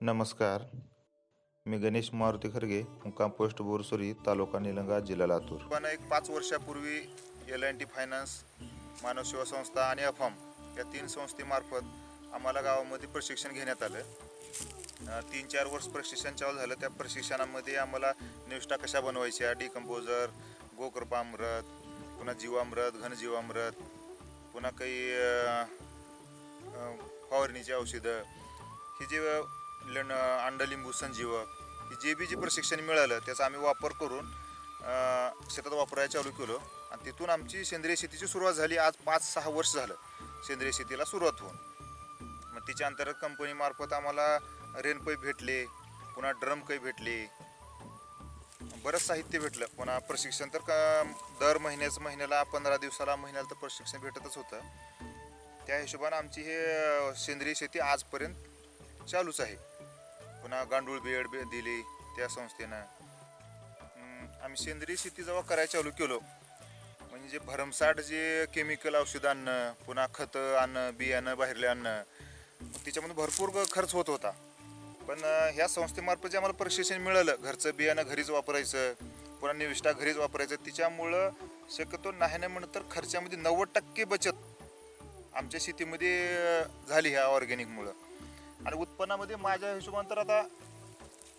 नमस्कार. मी गणेश मारुती खरगे, मुक्काम पोस्ट बोरसुरी, तालुका निलंगा, जिल्हा लातूर. पण एक 5 वर्षापूर्वी LNT फायनान्स, मानव सेवा संस्था आणि अफाम या 3 संस्थेमार्फत आम्हाला गावामध्ये प्रशिक्षण घेण्यात आलं. 3-4 वर्ष प्रशिक्षण चालू झालं. त्या प्रशिक्षणामध्ये आम्हाला निविष्ठा कशा बनवायच्या, डिकम्पोजर, गोकृपामृत, पुन्हा जीवामृत, घनजीवामृत, पुन्हा काही फवारणीची औषधं, ही जे अंडलिंबू संजीवक, ही जे बी प्रशिक्षण मिळालं त्याचा आम्ही वापर करून शेतात वापरायला चालू केलो. आणि तिथून आमची सेंद्रिय शेतीची सुरुवात झाली. आज 5-6 वर्ष झालं सेंद्रिय शेतीला सुरुवात होऊन. मग तिच्या अंतर्गत कंपनीमार्फत आम्हाला रेनपाईप भेटले, पुन्हा ड्रम काही भेटले, बरंच साहित्य भेटलं. पुन्हा प्रशिक्षण तर दर महिन्याला 15 दिवसाला महिन्याला तर प्रशिक्षण भेटतच होतं. त्या हिशोबाने आमची हे सेंद्रिय शेती आजपर्यंत चालूच आहे. पुन्हा गांडूळ बेड दिली त्या संस्थेनं. आम्ही सेंद्रिय शेती जेव्हा करायला चालू केलो, म्हणजे भरमसाठ जे केमिकल औषध आणणं, पुन्हा खतं आणणं, बियाणं बाहेरले आणणं, त्याच्यामध्ये भरपूर खर्च होत होता. पण ह्या संस्थेमार्फत जे आम्हाला प्रशिक्षण मिळालं, घरचं बियाणं घरीच वापरायचं, पुन्हा निविष्ठा घरीच वापरायचं, तिच्यामुळं शक्यतो नाही म्हणत तर खर्चामध्ये 90% बचत आमच्या शेतीमध्ये झाली ह्या ऑर्गॅनिकमुळं. आणि उत्पन्नामध्ये माझ्या हिशोबाने तर आता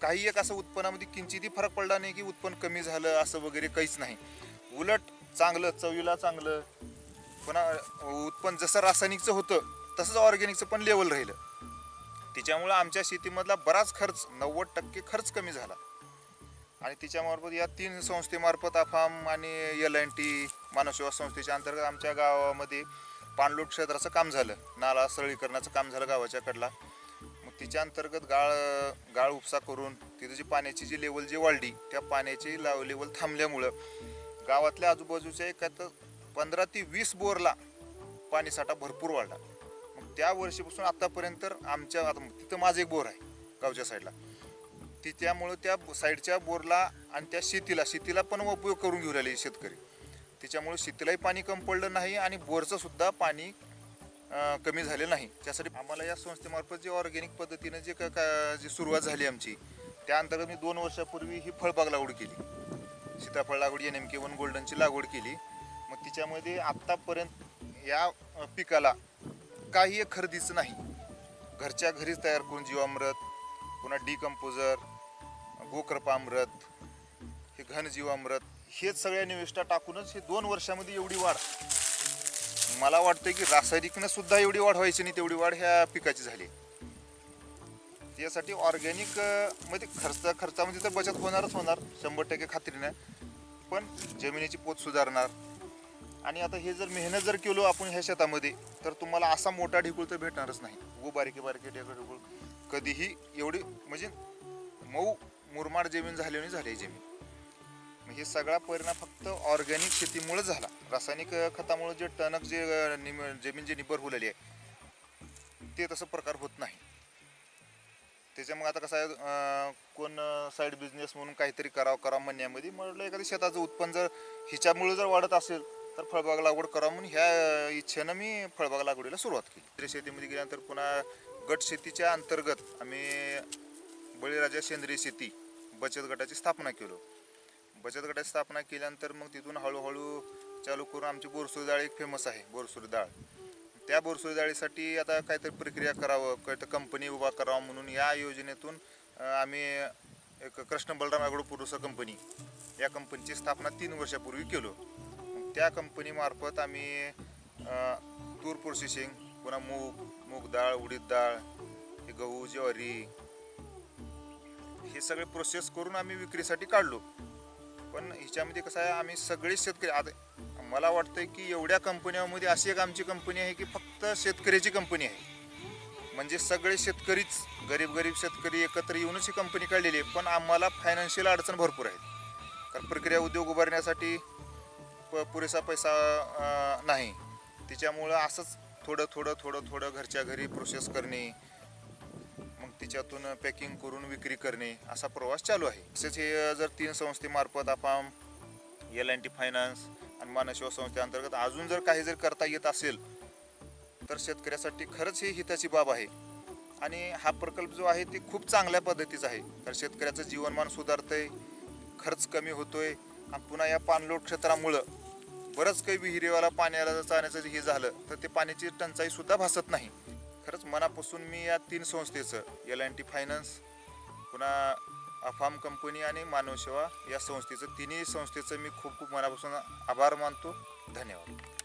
काही एक असं उत्पन्नामध्ये किंचितही फरक पडला नाही की उत्पन्न कमी झालं असं वगैरे काहीच नाही. उलट चांगलं, चवीला चांगलं. पुन्हा उत्पन्न जसं रासायनिकचं होतं तसंच ऑर्गॅनिकचं पण लेवल राहिलं. तिच्यामुळं आमच्या शेतीमधला बराच खर्च, 90% खर्च कमी झाला. आणि तिच्यामार्फत या 3 संस्थेमार्फत अफाम आणि LNT मानवसेवा संस्थेच्या अंतर्गत आमच्या गावामध्ये पाणलोट क्षेत्राचं काम झालं, नाला सरळीकरणाचं काम झालं गावाच्या कडला. मग तिच्या अंतर्गत गाळ उपसा करून तिथं जी पाण्याची जी लेवल जी वाढली, त्या पाण्याची लेवल थांबल्यामुळं गावातल्या आजूबाजूच्या एक 15 ते 20 बोरला पाणीसाठा भरपूर वाढला. मग त्या वर्षीपासून आतापर्यंत आमच्या तिथं माझं एक बोर आहे गावच्या साईडला, त्यामुळं त्या साईडच्या बोरला आणि त्या शेतीला पण उपयोग करून घेऊ राहिले शेतकरी. त्याच्यामुळे शेतीलाही पाणी कमी पडलं नाही आणि बोरचं सुद्धा पाणी कमी झाले नाही. त्यासाठी आम्हाला या संस्थेमार्फत जे ऑर्गॅनिक पद्धतीनं जी सुरुवात झाली आमची, त्या अंतर्गत मी 2 वर्षापूर्वी ही फळबाग लागवड केली. सीताफळ लागवड NMK1 गोल्डनची लागवड केली. मग तिच्यामध्ये आत्तापर्यंत या पिकाला काही एक खरेदीचं नाही, घरच्या घरीच तयार करून जीवामृत, पुन्हा डिकम्पोजर, गोकृपामृत, हे घनजीवामृत, हेच सगळ्या निविष्ठा टाकूनच हे 2 वर्षामध्ये एवढी वाढ, मला वाटतं की रासायनिकनं सुद्धा एवढी वाढ व्हायची नाही तेवढी वाढ ह्या पिकाची झाली. त्यासाठी ऑर्गॅनिक मध्ये खर्चामध्ये तर बचत होणारच होणार 100% खात्रीनं, पण जमिनीची पोत सुधारणार. आणि आता हे जर मेहनत जर केलो आपण ह्या शेतामध्ये, तर तुम्हाला असा मोठा ढिकूळ तर भेटणारच नाही. बारीके ढिकूळ कधीही एवढी म्हणजे मऊ मुरमाड जमीन झाली जमीन. हे सगळा परिणाम फक्त ऑर्गॅनिक शेतीमुळे झाला. रासायनिक खतामुळे जे टणक जमीन जी निबर होलेली आहे ते तसं प्रकार होत नाही. त्याच्यामुळे आता कसं आहे, कोण साईड बिझनेस म्हणून काहीतरी करावं म्हणण्यामध्ये म्हटलं एखाद्या शेताचं उत्पन्न जर हिच्यामुळे जर वाढत असेल तर फळबाग लागवड करावं म्हणून ह्या इच्छेनं मी फळबाग लागवडीला सुरुवात केली. शेतीमध्ये गेल्यानंतर पुन्हा गट शेतीच्या अंतर्गत आम्ही बळीराजा सेंद्रिय शेती बचत गटाची स्थापना केलो. बचत गटाची स्थापना केल्यानंतर मग तिथून हळूहळू चालू करून आमची बोरसुरी डाळ एक फेमस आहे, बोरसुरी डाळ. त्या बोरसुरी डाळीसाठी आता काहीतरी प्रक्रिया करावं, काहीतरी कंपनी उभा करावं म्हणून या योजनेतून आम्ही एक Krishna Balram agro producer company, या कंपनीची स्थापना 3 वर्षापूर्वी केलो. त्या कंपनीमार्फत आम्ही तूर प्रोसेसिंग, पुन्हा मूग डाळ, उडीद डाळ, गहू, ज्वारी, हे सगळे प्रोसेस करून आम्ही विक्रीसाठी काढलो. पण ह्याच्यामध्ये कसं आहे, आम्ही सगळे शेतकरी, आता मला वाटतं की एवढ्या कंपन्यांमध्ये अशी एक आमची कंपनी आहे की फक्त शेतकऱ्याची कंपनी आहे. म्हणजे सगळे शेतकरीच, गरीब शेतकरी एकत्र येऊनच ही कंपनी काढलेली आहे. पण आम्हाला फायनान्शियल अडचण भरपूर आहेत, कारण प्रक्रिया उद्योग उभारण्यासाठी पुरेसा पैसा नाही. त्याच्यामुळं असंच थोडं घरच्या घरी प्रोसेस करणे, मग तिच्यातून पॅकिंग करून विक्री करणे, असा प्रवास चालू आहे. तसेच हे जर 3 संस्थेमार्फत अफाम, LNT फायनान्स आणि मानवसेवा संस्थेअंतर्गत अजून जर काही करता येत असेल तर शेतकऱ्यासाठी खरंच ही हिताची बाब आहे. आणि हा प्रकल्प जो आहे ते खूप चांगल्या पद्धतीचा आहे. तर शेतकऱ्याचं जीवनमान सुधारतंय, खर्च कमी होतोय आणि पुन्हा या पाणलोट क्षेत्रामुळं बरंच काही विहिरीवाला पाण्याला जर जाण्याचं हे झालं तर ते पाण्याची टंचाई सुद्धा भासत नाही. खरंच मनापासून मी या 3 संस्थेचं L&T फायनान्स, पुन्हा अफाम कंपनी आणि मानव सेवा या संस्थेचं, तिन्ही संस्थेचं मी खूप खूप मनापासून आभार मानतो. धन्यवाद.